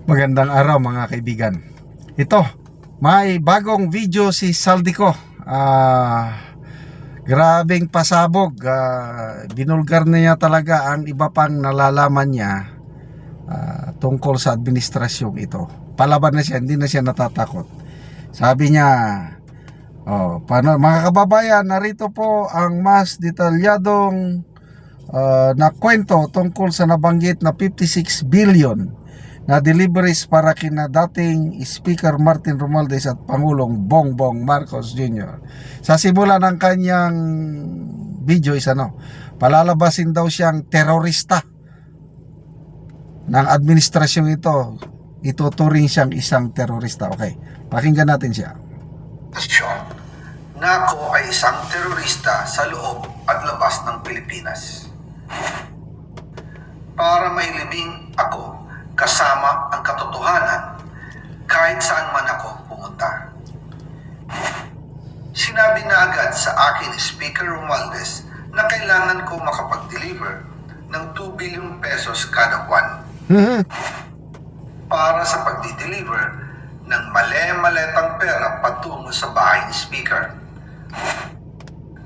Magandang araw mga kaibigan. Ito, may bagong video si Saldico. Grabing pasabog. Binulgar na niya talaga ang iba pang nalalaman niya tungkol sa administrasyong ito. Palaban na siya, hindi na siya natatakot. Sabi niya, paano, mga kababayan, narito po ang mas detalyadong na kwento tungkol sa nabanggit na 56 billion na deliveries para kina dating Speaker Martin Romualdez at Pangulong Bongbong Marcos Jr. Sa simula ng kanyang video is palalabasin daw siyang terorista ng administrasyong ito. Ituturing siyang isang terorista. Okay, pakinggan natin siya. Na ako ay isang terorista sa loob at labas ng Pilipinas. Para mailibing ako kasama ang katotohanan kahit saan man ako pumunta. Sinabi na agad sa akin ni Speaker Romualdez na kailangan ko makapag-deliver ng 2 billion pesos kada buwan para sa pagdi-deliver ng male-maletang pera patungo sa bahay ni Speaker.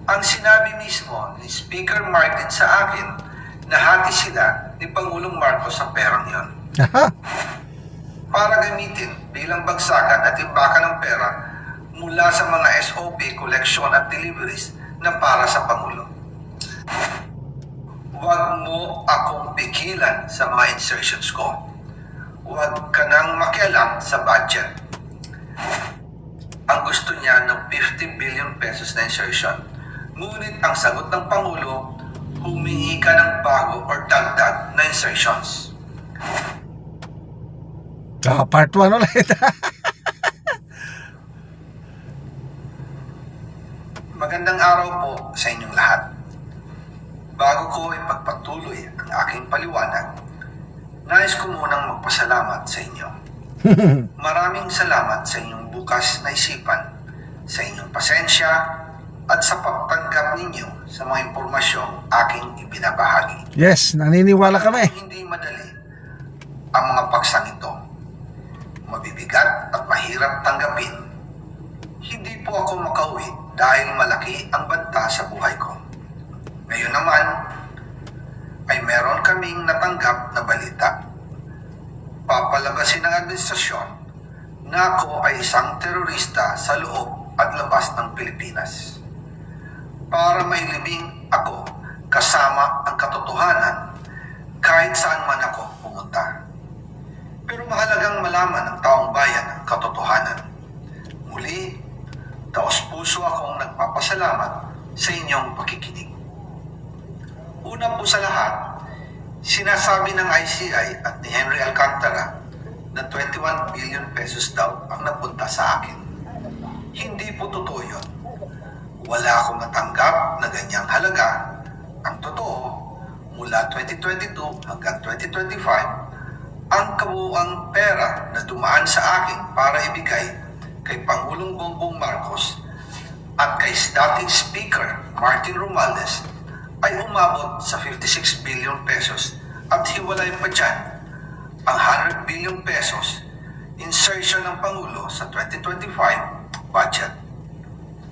Ang sinabi mismo ni Speaker Martin sa akin na hati sila ni Pangulong Marcos sa perang yon. Para gamitin bilang bagsakan at imbakan ng pera mula sa mga SOP, collection at deliveries na para sa Pangulo. Huwag mo akong pigilan sa mga insertions ko. Huwag ka nang makialam sa budget. Ang gusto niya ng 50 billion pesos na insertion. Ngunit ang sagot ng Pangulo, humingi ka ng bago or dagdag na insertions. Part 1 ulit. Magandang araw po sa inyong lahat. Bago ko ipagpatuloy ang aking paliwanag, nais ko munang magpasalamat sa inyo. Maraming salamat sa inyong bukas na isipan, sa inyong pasensya, at sa pagtanggap ninyo sa mga impormasyong aking ibinabahagi. Yes, naniniwala kami. Hindi madali ang mga paksang ito. Mabibigat at mahirap tanggapin. Hindi po ako makauwi dahil malaki ang banta sa buhay ko. Ngayon naman, ay meron kaming natanggap na balita. Papalabasin ng administrasyon na ako ay isang terorista sa loob at labas ng Pilipinas. Para mailibing ako kasama ang katotohanan kahit saan man ako pumunta. Pero mahalagang malaman ng taong bayan ang katotohanan. Muli, taos-puso akong nagpapasalamat sa inyong pakikinig. Una po sa lahat, sinasabi ng ICI at ni Henry Alcantara na 21 billion pesos daw ang napunta sa akin. Hindi po totoo yun. Wala akong natanggap na ganyang halaga. Ang totoo, mula 2022 hanggang 2025, ang kabuuang pera na dumaan sa akin para ibigay kay Pangulong Bongbong Marcos at kay dating Speaker Martin Romualdez ay umabot sa 56 billion pesos at hiwalay pa dyan ang 100 billion pesos insertion ng Pangulo sa 2025 budget.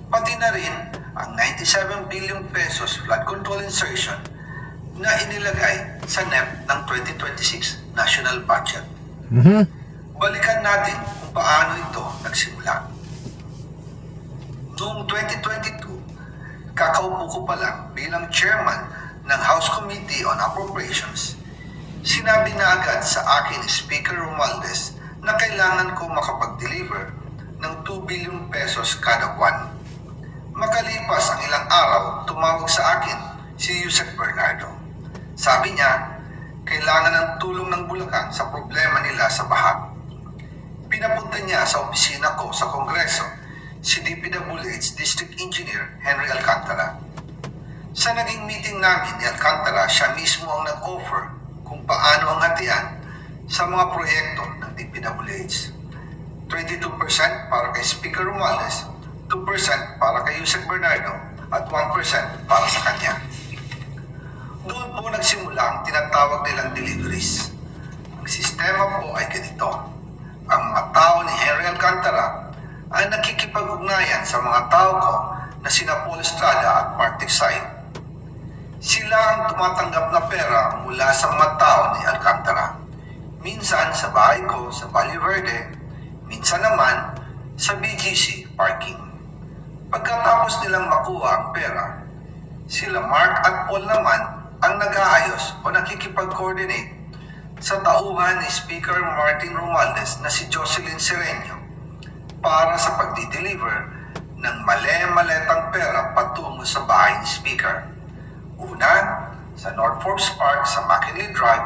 Pati na rin ang 97 billion pesos flood control insertion na inilagay sa NEP ng 2026 national budget. Balikan natin kung paano ito nagsimula. Noong 2022, kakaupo ko pa lang bilang chairman ng House Committee on Appropriations, sinabi na agad sa akin ni Speaker Romualdez na kailangan ko makapag-deliver ng 2 billion pesos kada buwan. Makalipas ang ilang araw, tumawag sa akin si Yusek Bernardo. Sabi niya, kailangan ng tulong ng Bulacan sa problema nila sa baha. Pinapunta niya sa opisina ko sa Kongreso si DPWH District Engineer Henry Alcantara. Sa naging meeting namin ni Alcantara, siya mismo ang nag-offer kung paano ang hatian sa mga proyekto ng DPWH. 22% para kay Speaker Romualdez, 2% para kay Yusek Bernardo, at 1% para sa kanya. Doon po nagsimula ang tinatawag nilang deliveries. Ang sistema po ay ganito. Ang mga tao ni Henry Alcantara ay nakikipag-ugnayan sa mga tao ko na sina Paul Estrada at Mark Ticsay. Sila ang tumatanggap na pera mula sa mga tao ni Alcantara. Minsan sa bahay ko sa Valle Verde, minsan naman sa BGC parking. Pagkatapos nilang makuha ang pera, sila Mark at Paul naman ang nag-aayos o nakikipag-coordinate sa tauhan ni Speaker Martin Romualdez na si Jocelyn Sereno para sa pagdi-deliver ng male-maletang pera patungo sa bahay ni Speaker. Una, sa North Forbes Park sa McKinley Drive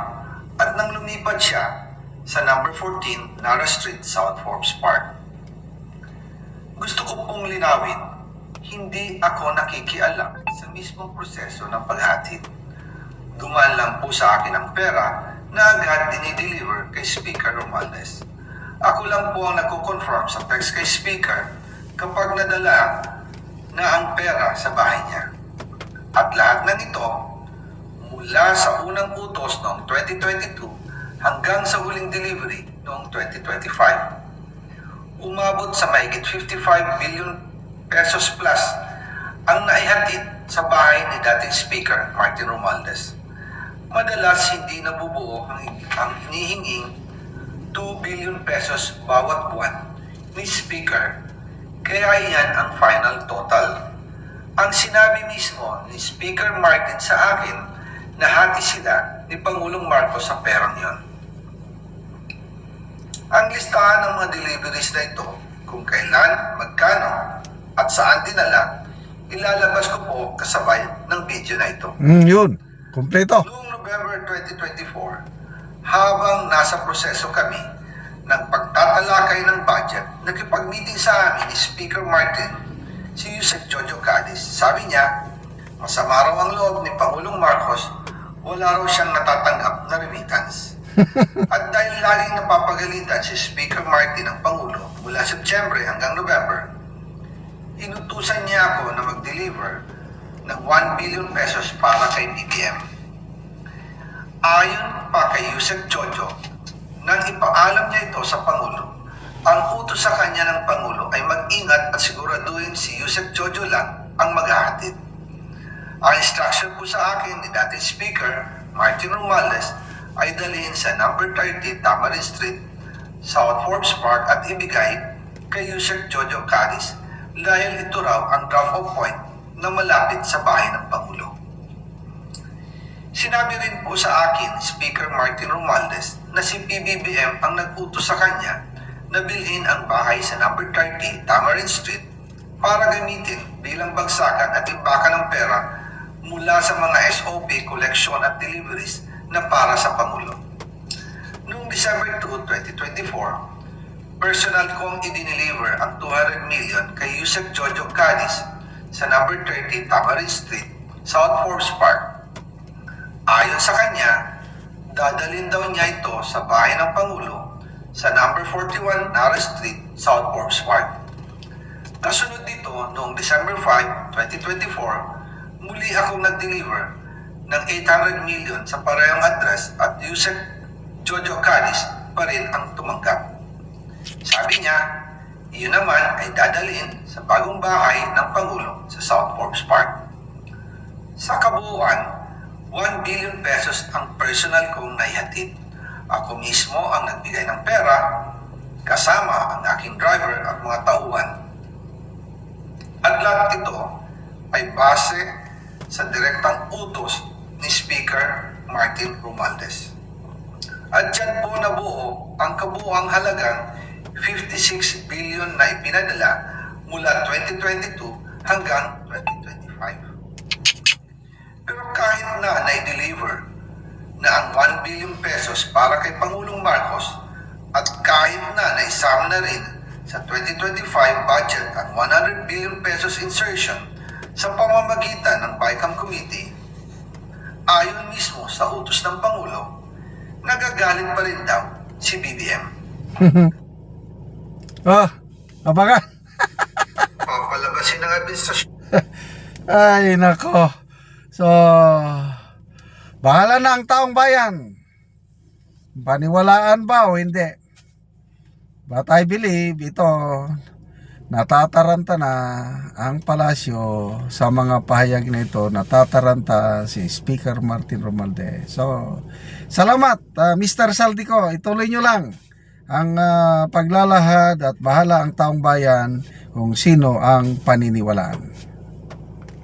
at nang lumipat siya sa number 14 Nara Street, South Forbes Park. Gusto ko pong linawin, hindi ako nakikialam sa mismong proseso ng paghatid. Dumaan lang po sa akin ang pera na agad dinideliver kay Speaker Romualdez. Ako lang po ang nagko-confirm sa text kay Speaker kapag nadala na ang pera sa bahay niya. At lahat na nito, mula sa unang utos noong 2022 hanggang sa huling delivery noong 2025. Umabot sa mahigit 55 billion pesos plus ang naihatid sa bahay ni dating Speaker Martin Romualdez. Madalas hindi nabubuo ang hinihinging 2 billion pesos bawat buwan ni Speaker, kaya iyan ang final total. Ang sinabi mismo ni Speaker Martin sa akin na hati sila ni Pangulong Marcos sa perang yon. Ang listahan ng mga deliveries na ito, kung kailan, magkano, at saan dinala, ilalabas ko po kasabay ng video na ito. Yun. Kompleto. Noong November 2024, habang nasa proseso kami ng pagtatalakay ng budget, nakipag-meeting sa amin ni Speaker Martin si Yusek Jojo Cadiz. Sabi niya, masama raw ang loob ni Pangulong Marcos, wala raw siyang natatanggap na remittance. At dahil laging napapagalitan si Speaker Martin ng Pangulo mula September hanggang November, inutusan niya ako na mag-deliver ng 1 billion pesos para kay BBM. Ayon pa kay Yusek Jojo, nang ipaalam niya ito sa Pangulo, ang utos sa kanya ng Pangulo ay mag-ingat at siguraduhin si Yusek Jojo lang ang maghahatid. Ang instruction po sa akin ni dating Speaker Martin Romualdez ay dalhin sa number 30 Tamarin Street, South Forbes Park at ibigay kay Yusek Jojo Cadiz dahil ito raw ang drop-off point na malapit sa bahay ng Pangulo. Sinabi rin po sa akin Speaker Martin Romualdez na si PBBM ang nag-utos sa kanya na bilhin ang bahay sa number 30 Tamarin Street para gamitin bilang bagsakan at imbakan ng pera mula sa mga SOP, collection at deliveries na para sa Pangulo. Noong December 2, 2024, personal kong i-deliver ang 200 million kay Yusek Jojo Cadiz sa number 30 Tamarin Street, South Forbes Park. Ayon sa kanya, dadalhin daw niya ito sa bahay ng Pangulo sa number 41 Nara Street, South Forbes Park. Kasunod dito, noong December 5, 2024, muli akong nag-deliver ng 800 million sa parehong address at Yusek Jojo Cadiz pa rin ang tumanggap. Sabi niya, iyon naman ay dadalhin sa bagong bahay ng Pangulo sa South Forbes Park. Sa kabuuan, 1 billion pesos ang personal kong naihatid. Ako mismo ang nagbigay ng pera, kasama ang aking driver at mga tauhan. At lahat ito ay base sa direktang utos ni Speaker Martin Romualdez. At dyan po nabuo ang kabuuang halagang 56 billion na ipinadala mula 2022 hanggang 2025. Pero kahit na na-deliver na ang 1 billion pesos para kay Pangulong Marcos at kahit na naisama na rin sa 2025 budget ang 100 billion pesos insertion sa pamamagitan ng BICAM Committee, ayon mismo sa utos ng Pangulo, nagagalit pa rin daw si BBM. Abagan. Papalabasin ng administrasyon. Ay, nako. So, bahala na ang taong bayan. Paniwalaan ba o hindi? But I believe ito, natataranta na ang palasyo sa mga pahayag na ito, natataranta si Speaker Martin Romualdez. So, salamat Mr. Saldico, ituloy nyo lang ang paglalahad at bahala ang taong bayan kung sino ang paniniwalaan.